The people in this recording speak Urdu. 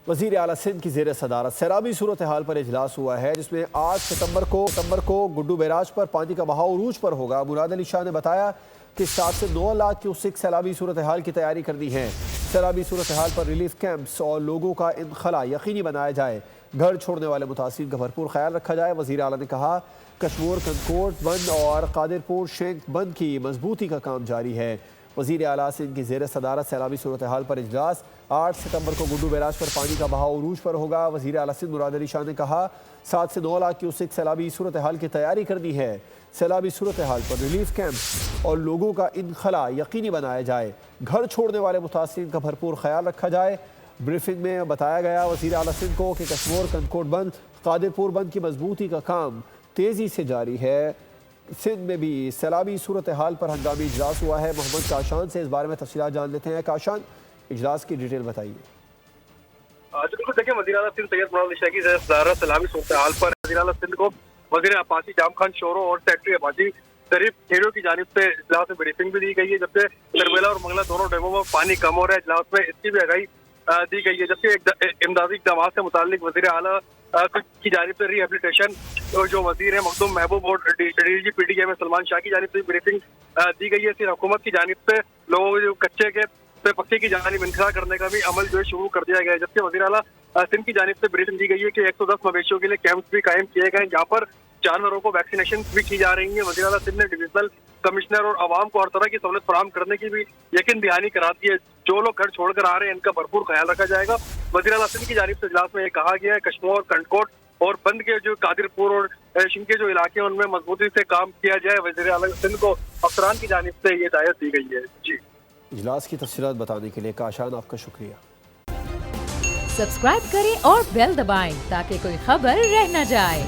وزیر اعلیٰ سندھ کی زیر صدارت سیلابی صورتحال پر اجلاس ہوا ہے، جس میں 8 ستمبر کو گڈو بیراج پر پانی کا بہاؤ عروج پر ہوگا۔ مراد علی شاہ نے بتایا کہ 7 سے 9 لاکھ کیوسک سیلابی صورتحال کی تیاری کرنی ہے۔ سیلابی صورتحال پر ریلیف کیمپس اور لوگوں کا انخلا یقینی بنایا جائے، گھر چھوڑنے والے متاثرین کا بھرپور خیال رکھا جائے۔ وزیر اعلیٰ نے کہا کشمور کنکوٹ بند اور قادرپور شینک بند کی مضبوطی کا کام جاری ہے۔ وزیر اعلیٰ سندھ کی زیر صدارت سیلابی صورتحال پر اجلاس 8 ستمبر کو گڈو بیراج پر پانی کا بہاؤ عروج پر ہوگا۔ وزیر اعلیٰ سندھ مراد علی شاہ نے کہا 7 سے 9 لاکھ کیوسک سیلابی صورتحال کی تیاری کرنی ہے۔ سیلابی صورتحال پر ریلیف کیمپ اور لوگوں کا انخلا یقینی بنایا جائے، گھر چھوڑنے والے متاثرین کا بھرپور خیال رکھا جائے۔ بریفنگ میں بتایا گیا وزیر اعلیٰ سندھ کو کہ کشمور کنکوٹ بند، قادرپور بند کی مضبوطی کا کام تیزی سے جاری ہے۔ سندھ میں بھی سیلابی صورتحال پر ہنگامی اجلاس ہوا ہے۔ محمد کاشان سے اس بارے میں تفصیلات جان لیتے ہیں۔ کاشان، اجلاس کی ڈیٹیل بتائیے۔ بالکل دیکھیں، وزیر اعلیٰ سندھ سید مراد علی شاہ کی زیر صدارت سیلابی صورتحال پر وزیر اعلیٰ سندھ کو وزیر اپاچی جام خان شورو اور سیکرٹری اپاچی شریف کھیڑیو کی جانب سے اجلاس میں بریفنگ بھی دی گئی ہے، جبکہ کربلا اور منگلا دونوں ڈیموں میں پانی کم ہو رہا ہے۔ اجلاس میں اس کی بھی آگاہی دی گئی ہے، جبکہ امدادی اقدامات سے متعلق وزیر اعلیٰ کی جانب سے ری ہیبلیٹیشن جو وزیر ہیں مخدوم محبوب اور D G P D M Salman Shah کی جانب سے بریفنگ دی گئی ہے۔ پھر حکومت کی جانب سے لوگوں کو جو کچے کے سے پکے کی جانب انخلا کرنے کا بھی عمل جو ہے شروع کر دیا گیا ہے، جبکہ وزیر اعلیٰ سندھ کی جانب سے بریفنگ دی گئی ہے کہ 110 مویشیوں کے لیے کیمپس بھی قائم کیے گئے ہیں، جہاں پر جانوروں کو ویکسینیشن بھی کی جا رہی ہیں۔ وزیر اعلیٰ سندھ نے ڈویژنل کمشنر اور عوام کو ہر طرح کی سہولت فراہم کرنے کی بھی یقین دہانی کرا دی ہے۔ جو لوگ گھر چھوڑ کر آ رہے ہیں ان کا بھرپور خیال رکھا جائے گا۔ وزیر اعلیٰ سندھ کی جانب سے اجلاس میں یہ کہا گیا ہے کشمور کنکوٹ اور بند کے جو قادرپور اور شنک کے جو علاقے ہیں ان میں مضبوطی سے کام کیا جائے۔ وزیر اعلیٰ سندھ کو افسران کی جانب سے یہ ہدایت دی گئی ہے۔ جی، اجلاس کی تفصیلات بتانے کے لیے کاشان آپ کا شکریہ۔ سبسکرائب کریں اور بیل دبائیں تاکہ کوئی خبر رہ نہ جائے۔